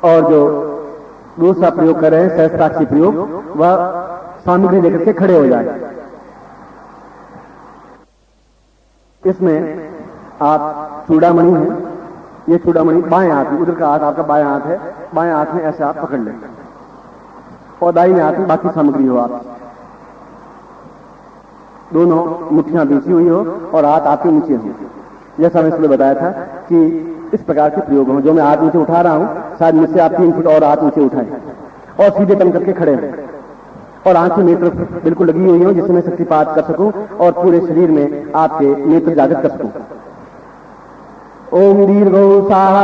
और जो दूसरा प्रयोग कर रहे हैं सहस्त्राक्षी प्रयोग, वह सामग्री लेकर के खड़े हो जाए। इसमें आप चूड़ामणि है, ये चूड़ामणि बाएं हाथ में, उधर का हाथ आपका बाएं हाथ है, बाएं हाथ में ऐसे आप पकड़ लें और दाहिने हाथ में बाकी सामग्री हो, आप दोनों मुट्ठियां बीची हुई हो और हाथ आपके नीचे हो। जैसा मैं इसलिए बताया था कि इस प्रकार के प्रयोग हो। जो मैं हाथ नीचे उठा रहा हूं, शायद मुझसे आप 3 फुट और हाथ नीचे उठाएं और सीधे तन करके खड़े हों और आंखें मेरी तरफ बिल्कुल लगी हुई हो, जिससे मैं शक्तिपात कर सकूं और पूरे शरीर में आपके नेत्र जागृत कर सकूं। ओम दीर्घो साह।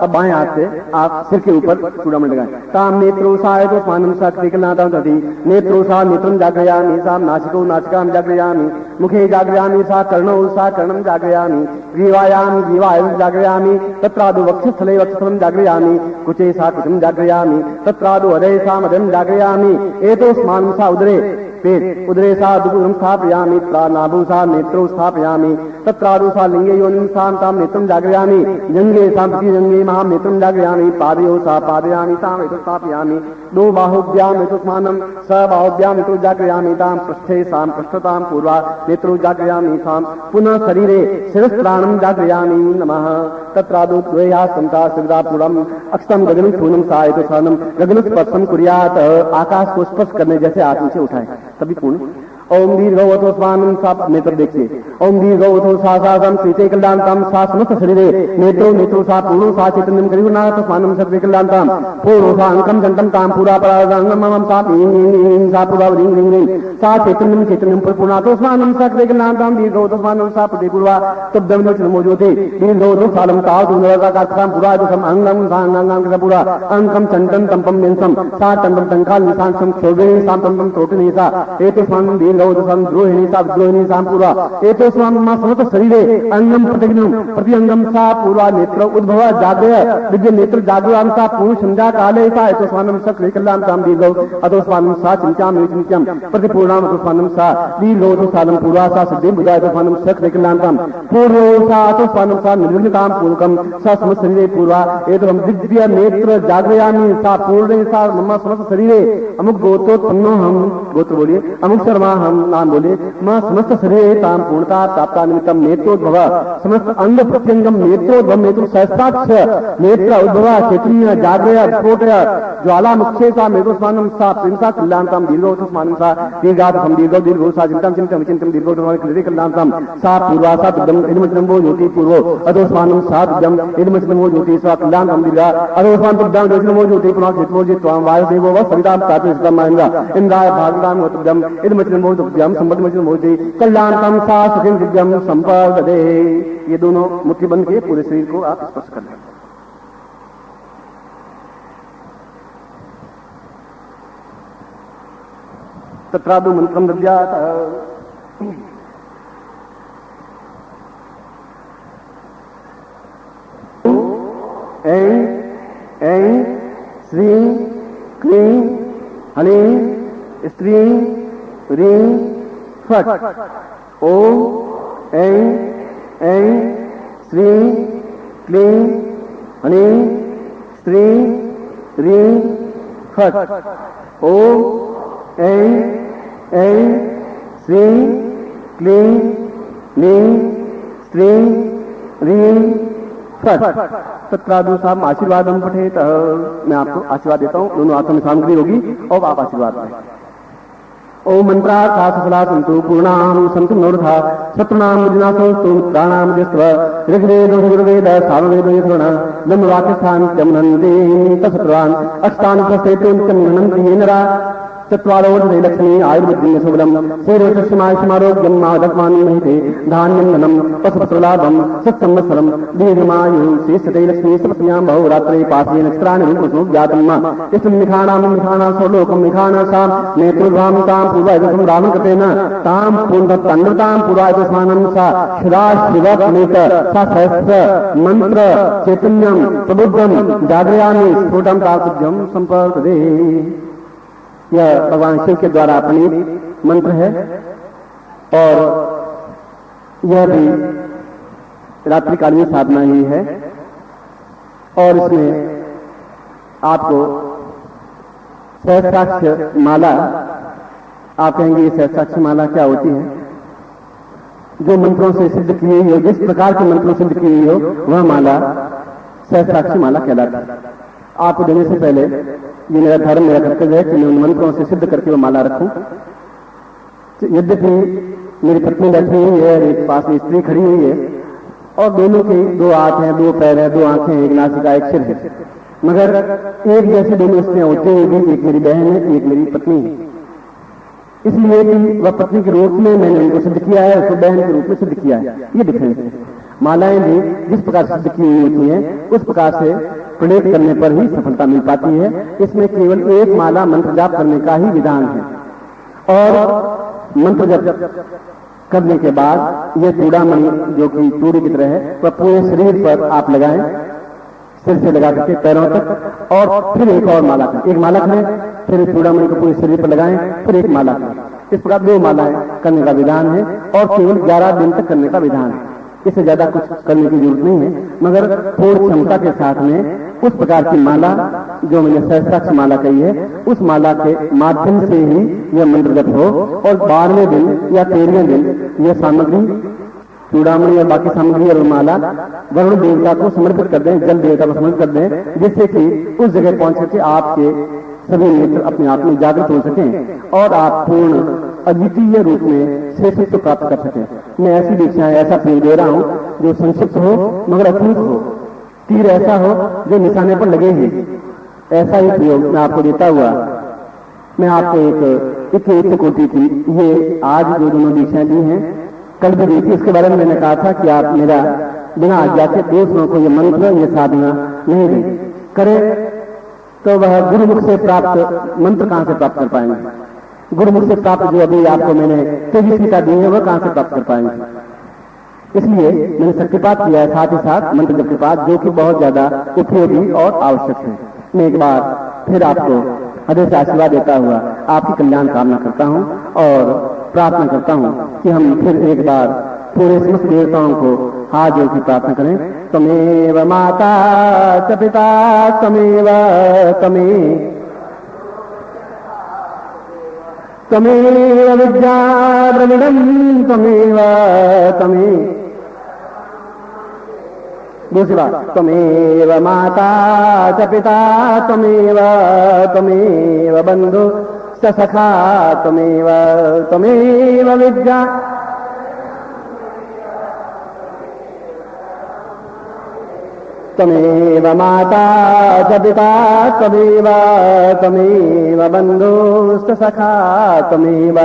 अब बाएं हाथ से आप सिर के ऊपर चूड़ामणि लगाएं। ताम नेत्रोसाय तो स्वानम साक्षिकलनाथम तथि नेत्रोसा नेत्रम जागृयामि, साम नासिको नासिकाम जागृयामि, मुखे जागृयामि, सा कर्णम जागृयामि, ग्रीवायाम ग्रीवायुं जागृयामि, तत्रादु वक्षस्थले वक्षस्थलं जागृयामि, कुचे सा कुचम जागृयामि, तत्रादु हृदये सा मदं जागृयामि, एतोस्मान् सा उदरे पेट उदरे सा दुपुरं स्थापयामि, नाभौ सा नेत्रौ स्थापयामि, तत्रादु सा लिंगे योनिं सां तां नेत्रं जागृयामि, जंगे सा प्रतिजंगे महां नेत्रं जागृयामि, पादयो सा पादयामि तां एतत् स्थापयामि, दो बाहुभ्याम् एतस्मानं स बाहुभ्याम् एतत् जागृयामि, तां पृष्ठे सां पृष्ठतां पूर्वा नेत्रौ जागृयामि, सां पुनः शरीरे शिरस्त्राणं जागृयामि नमः। तत्रादु द्वया संता सिद्धापुरम अक्षतम गगन शूनम सा एतस्मानं गगन स्पर्शं कुर्यात्, आकाश को स्पर्श करने जैसे हाथ नीचे उठाए तभी पूर्ण। ओम दीर्घवतो स्वानम सा नेत्र देखिए। ओम दीर्घवतो सा सासम श्रीते कल्याणताम सा समस्त शरीरे नेत्रो नेत्रो सा पूर्णो सा चैतन्यम करिवनाथ स्वानम सर्वे कल्याणताम पूर्णो सा अंकम जंतम ताम पूरा परांगम मम सा ईं सा पूरा रिंग रिंग रिंग सा चैतन्यम चैतन्यम पूर्णातो स्वानम सर्वे कल्याणताम दीर्घवतो स्वानम सा पदे पूर्वा तब्दम नमो ज्योति दीर्घवतो सालम ताव दुर्गा का काम पूरा जो सम अंगम सा अंगम का पूरा अंकम चंदन तंपम निंसम सा तंपम तंकाल निशान सम क्षोभे सा तंपम तोटने सा एतो स्वानम द्रोहिणी सा द्रोहिणी सा पूर्वा एतो स्वाम समस्त शरीरे अंगम प्रतिअंगम सा पूर्वा नेत्र उद्भव जागृय दिव्य नेत्र जागृयाम सा पूर्ण संध्या काले सा एतो स्वानम सक्रिय कल्याण ताम दीर्घो अतो स्वानम सा चिंत्याम चिंत्यम प्रतिपूर्णाम अतो स्वानम सा दीर्घो तो सालम पूर्वा सा सिद्धि बुधा एतो स्वानम सक्रिय कल्याण ताम पूर्वो सा अतो स्वानम सा निर्विघ्नताम पूर्वकम सा समस्त शरीरे पूर्वा एतो दिव्य नेत्र जागृयामि सा पूर्ण सा मम समस्त शरीरे अमुक गोत्रोत्पन्नो हम गोत्र बोलिए अमुक शर्मा हम नाम बोले मां समस्त शरीरे ताम पूर्णता प्राप्ता निमित्तम नेत्रोद्भव समस्त अंग प्रत्यंगम नेत्रोद्भव नेत्र सहस्त्राक्ष नेत्र उद्भव क्षेत्रीय जागृय स्फोटय ज्वाला मुक्षे सा मेघोस्मानम सा प्रिंसा कल्याणताम दीर्घोस्मानम सा दीर्घात हम दीर्घो सा चिंतम चिंतम चिंतम दीर्घो कल्याणताम सा पूर्वा सा तद्दम इदमचनमो ज्योति पूर्वो अधोस्मानम सा तद्दम इदमचनमो ज्योति सा कल्याणताम दीर्घा अधोस्मान तद्दम ज्योतिर्मो ज्योति पुनः क्षेत्रो जित्वाम वायुदेवो व सविताम तात्विकम महेंद्र इंद्राय भागदाम तद्दम इदमचनमो ज्योतिर्यम संबद्धमचन मोति कल्याणतम सा सुखिं दिव्यम संपदे। ये दोनों मुट्ठी बंद के पूरे शरीर को आप स्पर्श कर लें। तत्रादु मंत्रम दद्यात् ऐं ऐं श्रीं क्लीं ह्रीं स्त्रीं ह्रीं फट। ओम ऐं ऐं श्रीं क्लीं ह्रीं स्त्रीं ह्रीं फट। ओम ऐं ऐं श्रीं क्लीं ह्रीं स्त्रीं ह्रीं फट। तत्रादु साम आशीर्वादम पठेत। मैं आपको आशीर्वाद देता हूँ, दोनों हाथों में सामग्री होगी और आप आशीर्वाद दें। ओम मंत्रार्था सफला सन्तु पूर्णाम सन्तु मनोरथा शत्रुनाम विनाशोस्तु मित्राणाम जस्व ऋग्वेदो यजुर्वेद सामवेदो यथुर्न ब्रह्मवाक्यस्थान चमनन्ति तत्सर्वान् अष्टानि प्रस्थेतुं चमनन्ति ये नरा चत्वारो लक्ष्मी आयुर्विद्यं सुबलम श्रीरोचस्मायुष्मारोग्यं मादत्मानि महिते धान्यं धनं पशुपशुलाभं सत्संवत्सरं दीर्घमायुः श्रीस्थिते लक्ष्मी सपत्न्यां बहुरात्रे पाथे नक्षत्राणि रूपसु ज्ञातं इष्टं मिखाणां स्वलोकं मिखानासां नेत्रोद्भां तां पूर्वायतसं रामं कृतेन तां पूर्णतन्नतां पूर्वायतस्मानं सा शिवाशिवकमेत सा सहस्र मंत्र चैतन्यं प्रबुद्धं जागृयामि स्फुटं तात्विकं संपदे। यह भगवान शिव के द्वारा अपनी मंत्र है और यह भी रात्रिकालीन साधना ही है और इसमें आपको सहस्त्राक्ष माला, आप कहेंगे ये सहस्त्राक्ष माला क्या होती है? जो मंत्रों से सिद्ध की हुई हो, जिस प्रकार के मंत्रों सिद्ध की हुई हो, वह माला सहस्त्राक्ष माला कहलाती है। आपको देने से पहले ये मेरा धर्म, मेरा कर्तव्य है कि मैं उन मंत्रों से सिद्ध करके वो माला रखूं। यद्यपि मेरी पत्नी बैठी हुई है, एक पास में स्त्री खड़ी हुई है और दोनों के 2 हाथ हैं, 2 पैर हैं, 2 आंखें, एक नासिका, एक सिर है, मगर एक जैसी दोनों स्त्रियां होते हुए भी एक मेरी बहन है, एक मेरी पत्नी है। इसलिए कि वह पत्नी के रूप में मैंने उनको सिद्ध किया है, उसको बहन के रूप में सिद्ध किया है। ये डिफरेंस है। मालाएं भी जिस प्रकार सिद्ध की हुई होती हैं, उस प्रकार से प्रयोग करने पर ही सफलता मिल पाती है। इसमें केवल एक माला मंत्र जाप करने का ही विधान है और मंत्र जप करने के बाद यह चूड़ामणि जो कि चूड़ी की तरह है, वह पूरे शरीर पर आप लगाएं, सिर से लगा करके पैरों तक, और फिर एक और माला करें। एक माला करें, फिर चूड़ामणि को पूरे शरीर पर लगाएं, फिर एक माला करें। इस प्रकार 2 मालाएं करने का विधान है और केवल 11 दिन तक करने का विधान है। इससे ज्यादा कुछ करने की जरूरत नहीं है, मगर थोड़ी क्षमता के साथ में उस प्रकार की माला जो मैंने सहस्त्राक्ष माला कही है, उस माला के माध्यम से ही यह मंत्र जप हो और 12वें दिन या 13वें दिन यह सामग्री, चूड़ामणि और बाकी सामग्री और माला वरुण देवता को समर्पित कर दें, जल देवता को समर्पित कर दें, जिससे कि उस जगह पहुंच करके आपके सभी नेत्र अपने आप में जागृत हो सकें और आप पूर्ण अद्वितीय रूप में श्रेष्ठत्व प्राप्त कर सकें। मैं ऐसी दीक्षाएं, ऐसा प्रयोग दे रहा हूं जो संक्षिप्त हो मगर अटूट हो, तीर ऐसा हो जो निशाने पर लगे ही। ऐसा ही प्रयोग मैं आपको देता हुआ मैं आपको एक उच्च कोटि की ये आज जो दोनों दीक्षाएं दी हैं, कल भी दी थी, इसके बारे में मैंने कहा था कि आप मेरा बिना आज्ञा के दूसरों को ये मंत्र, ये साधना नहीं दें करें तो वह गुरुमुख से प्राप्त मंत्र कहां से प्राप्त कर पाएंगे? गुरुमुख से प्राप्त जो अभी आपको मैंने तेजस्विता दी है, वह कहां से प्राप्त कर पाएंगे? इसलिए मैंने शक्तिपात किया है, साथ ही साथ मंत्र जपपात, जो कि बहुत ज्यादा उपयोगी और आवश्यक है। मैं एक बार फिर आपको हृदय से आशीर्वाद देता हुआ आपकी कल्याण कामना करता हूं और प्रार्थना करता हूं कि हम फिर एक बार पूरे समस्त देवताओं को हाथ जोड़ की प्रार्थना करें। तमेव माता च पिता तमेव तमेव विद्या द्रविड़ं तमेव दूसरी बात, तमेव माता च पिता तमेव बंधु स सखा तमेव विद्या तमेव माता च पिता तमेव बंधुश्च सखा तमेव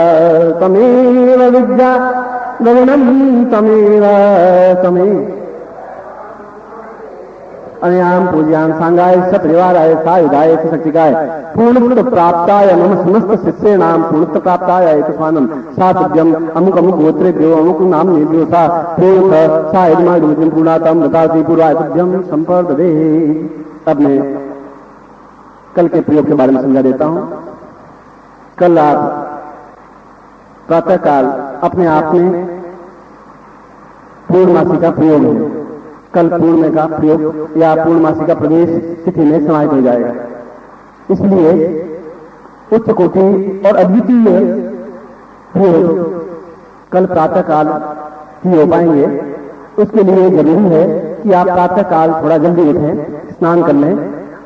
विद्या द्रविणं तमेव अनयाम पूज्याम सांगाय सपरिवाराय सायुधाय शक्तिकाय पूर्णत्व प्राप्ताय मम समस्त शिष्याणाम पूर्णत्व प्राप्ताय स्वानम सातुभ्यम अमुक अमुक गोत्रेभ्यो अमुक नाम नेभ्यो सा पूर्णतः सा यजमानम पूर्णातम बतासी पूर्वाभ्यम संपर्दे। अब मैं कल के प्रयोग के बारे में समझा देता हूं। कल आप प्रातः काल अपने आप में पूर्णमासी का प्रयोग है। कल पूर्ण का प्रयोग या पूर्णमासी का प्रवेश तिथि में समाहित हो जाएगा। इसलिए उच्च कोटि और अद्वितीय प्रयोग कल प्रातः काल ही हो पाएंगे। उसके लिए जरूरी है कि आप प्रातः काल थोड़ा जल्दी उठें, स्नान कर लें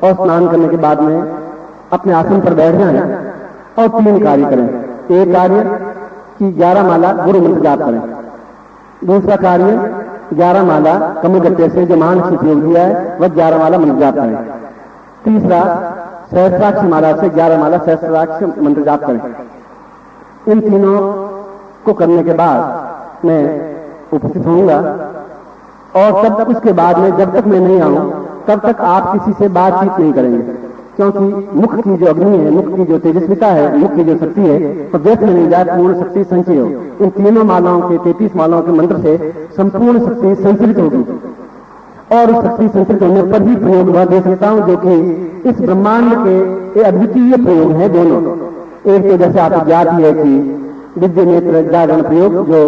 और स्नान करने के बाद में अपने आसन पर बैठ जाएं और 3 कार्य करें। एक कार्य कि 11 माला गुरु मंत्र जाप करें। दूसरा कार्य 11 माला कमुगत्य से जो महान उपयोग किया है वह 11 माला मंत्र जाप करें। तीसरा सहस्त्राक्ष माला से 11 माला सहस्त्राक्ष मंत्र जाप करें। इन तीनों को करने के बाद मैं उपस्थित होऊंगा और तब तक उसके बाद में जब तक मैं नहीं आऊं तब तक आप किसी से बातचीत नहीं करेंगे, क्योंकि मुख की जो अग्नि है, मुख की जो तेजस्विता है, मुख की जो शक्ति है तो व्यर्थ में नहीं जाए, पूर्ण शक्ति संचय हो। इन तीनों मालाओं के 33 मालाओं के मंत्र से संपूर्ण शक्ति संचरित होगी और उस शक्ति संचरित होने पर ही प्रयोग वह दे सकता हूं जो कि इस ब्रह्मांड के अद्वितीय प्रयोग है दोनों। एक तो जैसे आपको ज्ञात ही है कि दिव्य नेत्र जागरण प्रयोग जो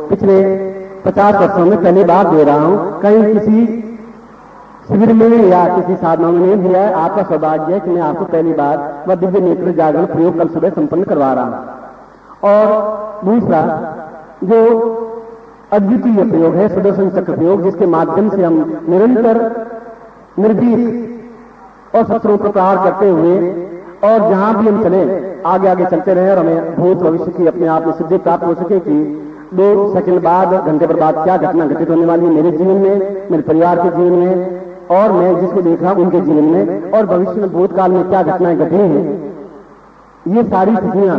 पिछले 50 वर्षों में पहली बार दे रहा हूं। कहीं किसी शिविर में या किसी साधना में नहीं दिया है। आपका सौभाग्य है कि मैं आपको पहली बार वह दिव्य नेत्र जागरण प्रयोग कल सुबह संपन्न करवा रहा हूं। और दूसरा जो अद्वितीय प्रयोग है सुदर्शन चक्र प्रयोग, जिसके माध्यम से हम निरंतर निर्भीक और शत्रुओं पर प्रहार करते हुए और जहां भी हम चले आगे आगे चलते रहे और हमें भूत भविष्य की अपने आप में सिद्धि प्राप्त हो सके कि 2 सेकंड बाद, घंटे पर बाद क्या घटना घटित होने वाली है मेरे जीवन में, मेरे परिवार के जीवन में और मैं जिसको देख रहा हूं उनके जीवन में, और भविष्य में भूतकाल में क्या घटनाएं घटी हैं, ये सारी स्थितियां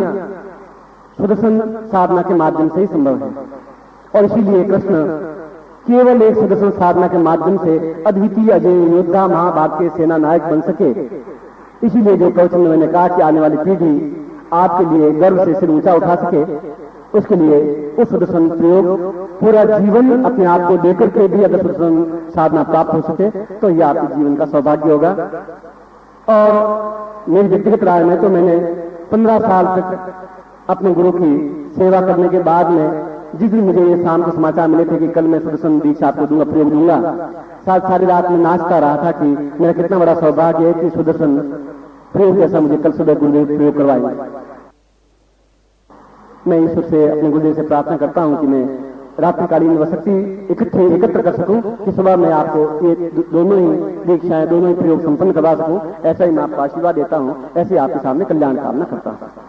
सुदर्शन साधना के माध्यम से ही संभव है। और इसीलिए कृष्ण केवल एक सुदर्शन साधना के माध्यम से अद्वितीय अजय योद्धा महाभारत के सेना नायक बन सके। इसीलिए जो प्रवचन में मैंने कहा कि आने वाली पीढ़ी आपके लिए गर्व से सिर ऊंचा उठा सके, उसके लिए उस सुदर्शन प्रयोग पूरा जीवन अपने आप को देकर के भी अगर सुदर्शन साधना प्राप्त हो सके तो यह आपके जीवन का सौभाग्य होगा। और मेरी व्यक्तिगत राय में तो मैंने 15 साल तक अपने गुरु की सेवा करने के बाद में जिस दिन मुझे ये शाम को समाचार मिले थे कि कल मैं सुदर्शन दीक्षा आपको दूंगा, प्रयोग दूंगा, सारी रात में नाचता रहा था कि मेरा कितना बड़ा सौभाग्य है कि सुदर्शन प्रयोग जैसा मुझे कल सुबह गुरुदेव प्रयोग करवाए। मैं ईश्वर से अपने गुरुदेव से प्रार्थना करता हूं कि मैं रात्रिकालीन वसती एकत्र कर सकूं कि सुबह मैं आपको ये दोनों ही दीक्षाएं, दोनों ही प्रयोग संपन्न करवा सकूं। ऐसा ही मैं आपको आशीर्वाद देता हूं, ऐसे आपके सामने कल्याण कामना करता हूं।